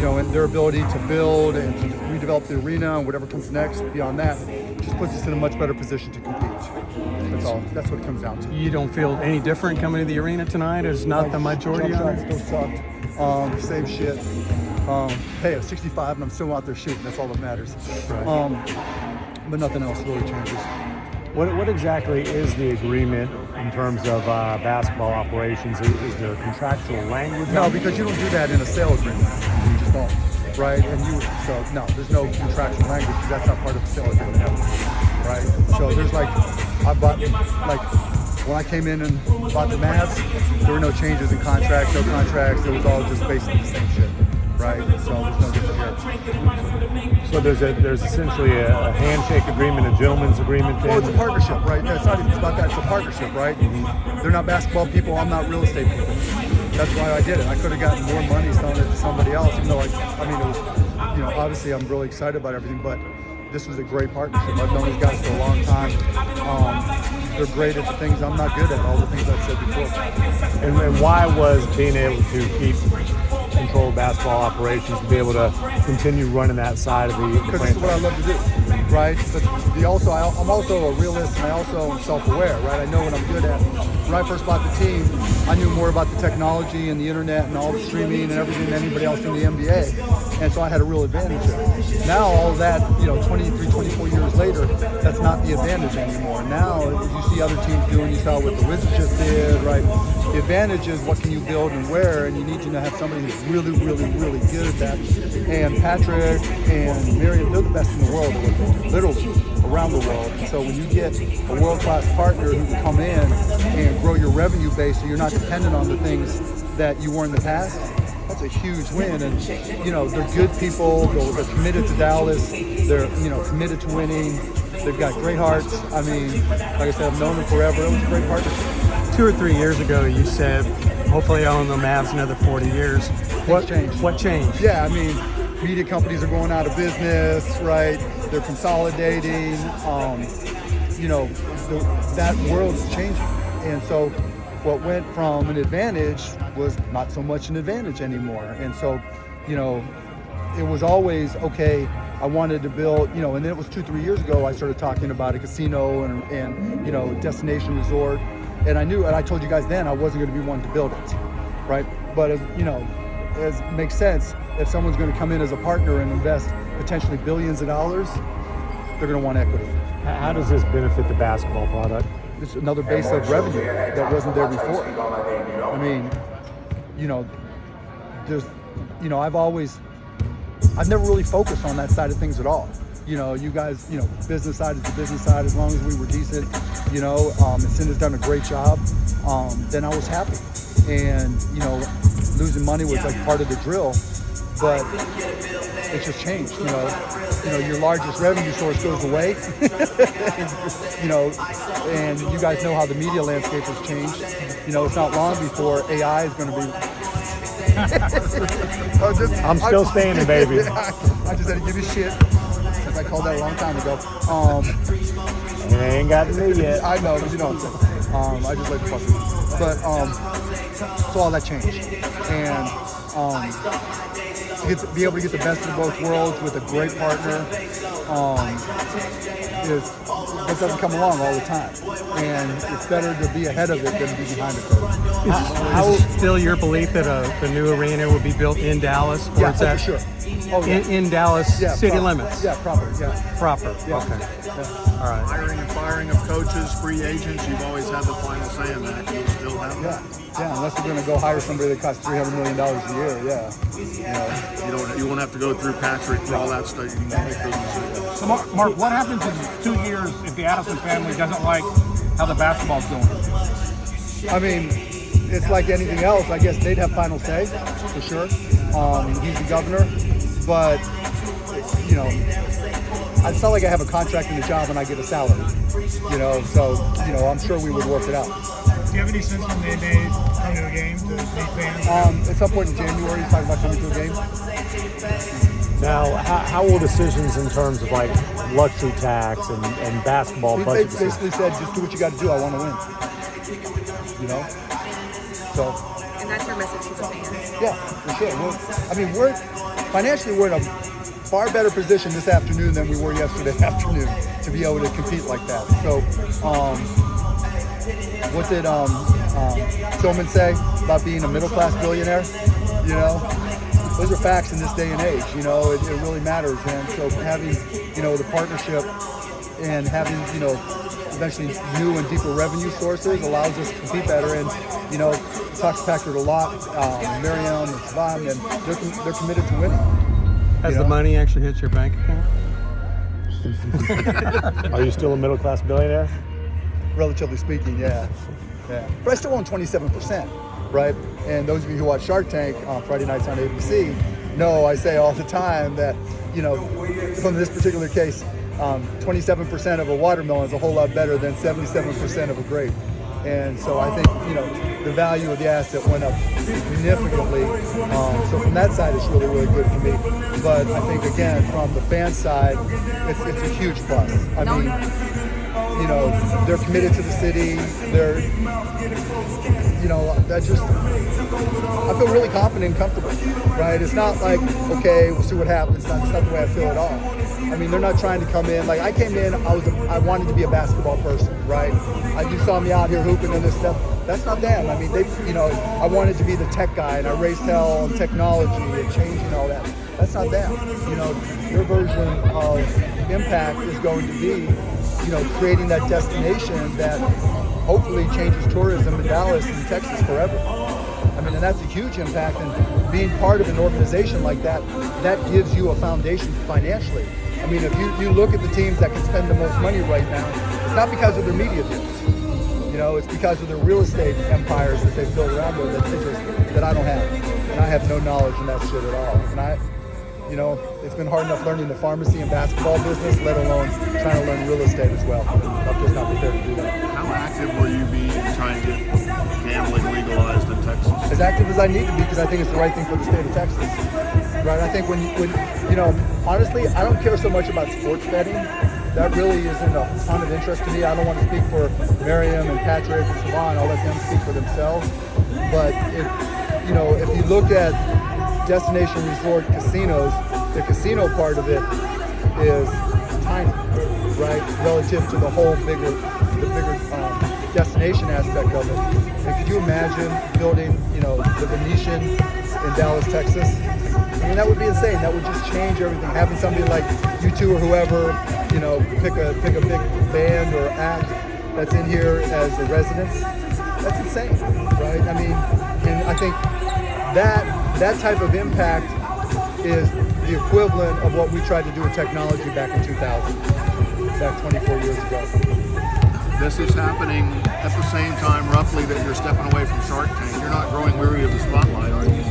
and their ability to build and to redevelop the arena and whatever comes next beyond that just puts us in a much better position to compete. That's all. That's what it comes down to. You don't feel any different coming to the arena tonight? Is not the majority jump of shots still sucked. Same shit. Hey, I'm 65 and I'm still out there shooting. That's all that matters. Right. But nothing else really changes. What exactly is the agreement in terms of basketball operations? Is there contractual language? No, because you don't do that in a sale agreement. You just don't, right? No, there's no contractual language. That's not part of a sale agreement, right? So there's when I came in and bought the Mavs, there were no changes in contracts, no contracts. It was all just basically the same shit, right? So there's no difference here. So there's essentially a handshake agreement, a gentleman's agreement. Well, it's a partnership, right? It's not even about that. It's a partnership, right? Mm-hmm. They're not basketball people. I'm not real estate people. That's why I did it. I could have gotten more money selling it to somebody else, even though it was, obviously I'm really excited about everything, but this was a great partnership. I've known these guys for a long time. They're great at the things I'm not good at, all the things I've said before. And why was being able to keep control of basketball operations, to be able to continue running that side of the because this is what I love to do, right? But I'm also a realist, and I also am self-aware, right? I know what I'm good at. When I first bought the team, I knew more about the technology and the internet and all the streaming and everything than anybody else in the NBA, and so I had a real advantage there. Now all of that, 23, 24 years later, that's not the advantage anymore. Now you see other teams doing, you saw what the Wizards just did, right? The advantage is what can you build and where, and you need to have somebody who's really, really, really good at that. And Patrick and Miriam, they're the best in the world, literally around the world. And so when you get a world-class partner who can come in and grow your revenue base so you're not dependent on the things that you were in the past, that's a huge win. And they're good people. They're committed to Dallas. They're committed to winning. They've got great hearts. I mean, like I said, I've known them forever. It was a great partnership. 2 or 3 years ago, you said, hopefully I own the Mavs another 40 years. What changed? What changed? Yeah, I mean, media companies are going out of business, right? They're consolidating. That world's changing. And so what went from an advantage was not so much an advantage anymore. And so, it was always, okay, I wanted to build, and then it was 2-3 years ago, I started talking about a casino and destination resort. And I knew, and I told you guys then, I wasn't going to be one to build it, right? But as it makes sense, if someone's going to come in as a partner and invest potentially billions of dollars, they're going to want equity. How does this benefit the basketball product? It's another base of revenue that wasn't there before. I mean, I've never really focused on that side of things at all. You guys, business side is the business side. As long as we were decent, and Cinda's done a great job, then I was happy. And, losing money was like part of the drill, but it just changed, your largest revenue source goes away, and you guys know how the media landscape has changed. It's not long before AI is going to be I'm still standing, baby. I just had to give you shit. I called that a long time ago. It ain't got to me yet. I know, but you know what I'm saying. I just like to fuck with you. But, so all that changed. And to be able to get the best of both worlds with a great partner, that doesn't come along all the time. And it's better to be ahead of it than to be behind it. Is it still your belief that the new arena will be built in Dallas? Or is that for sure. Oh, yeah. In Dallas city limits? Yeah, proper. Yeah. Proper. Yeah. Okay. Yeah. All right. Hiring and firing of coaches, free agents, you've always had the final say in that. You'll still have that. Yeah, unless you're going to go hire somebody that costs $300 million a year, You won't have to go through Patrick for all that stuff. You can make those decisions. So Mark, what happens in 2 years if the Adelson family doesn't like how the basketball's going? I mean, it's like anything else. I guess they'd have final say, for sure. He's the governor, but, it's not like I have a contract in the job and I get a salary, so, I'm sure we would work it out. Do you have any sense when they may come to a game to meet fans? At some point in January, he's talking about coming to a game. Now, how will decisions in terms of like luxury tax and basketball He budget? basically said, just do what you got to do. I want to win. So And that's your message to the fans. Yeah, for sure. We're financially we're in a far better position this afternoon than we were yesterday afternoon to be able to compete like that. So, what did Tillman say about being a middle-class billionaire? You know, those are facts in this day and age. You know, it really matters. And so having, the partnership and having, eventually new and deeper revenue sources allows us to compete better. And, talks to Packard a lot, Miriam and Savon, and they're committed to winning. Has the money actually hit your bank account? Are you still a middle-class billionaire? Relatively speaking, yeah. But I still own 27%, right? And those of you who watch Shark Tank on Friday nights on ABC know I say all the time that, from this particular case, 27% of a watermelon is a whole lot better than 77% of a grape. And so I think, the value of the asset went up significantly. So from that side, it's really, really good for me. But I think, again, from the fan side, it's a huge plus. I mean, they're committed to the city. They're, I feel really confident and comfortable, right? It's not like, okay, we'll see what happens. It's not the way I feel at all. I mean, they're not trying to come in. Like, I came in, I wanted to be a basketball person, right? You saw me out here hooping and this stuff. That's not them. I mean, I wanted to be the tech guy, and I raised hell on technology and changing all that. That's not them. Their version of impact is going to be, creating that destination that hopefully changes tourism in Dallas and Texas forever. I mean, and that's a huge impact, and being part of an organization like that, that gives you a foundation financially. I mean, if you look at the teams that can spend the most money right now, it's not because of their media deals. It's because of the real estate empires that they've built around there that I don't have. And I have no knowledge in that shit at all. And it's been hard enough learning the pharmacy and basketball business, let alone trying to learn real estate as well. I'm just not prepared to do that. How active will you be in trying to get gambling legalized in Texas? As active as I need to be, because I think it's the right thing for the state of Texas. Right? I think when honestly, I don't care so much about sports betting. That really isn't a ton of interest to me. I don't want to speak for Miriam and Patrick and Savon. I'll let them speak for themselves. But if you look at destination resort casinos, the casino part of it is tiny, right? Relative to the whole bigger destination aspect of it. And could you imagine building, the Venetian in Dallas, Texas? I mean, that would be insane. That would just change everything. Having somebody like U2 or whoever, pick a big band or act that's in here as a residence, that's insane, right? I mean, and I think that type of impact is the equivalent of what we tried to do with technology back in 2000, back 24 years ago. This is happening at the same time, roughly, that you're stepping away from Shark Tank. You're not growing weary of the spotlight, are you?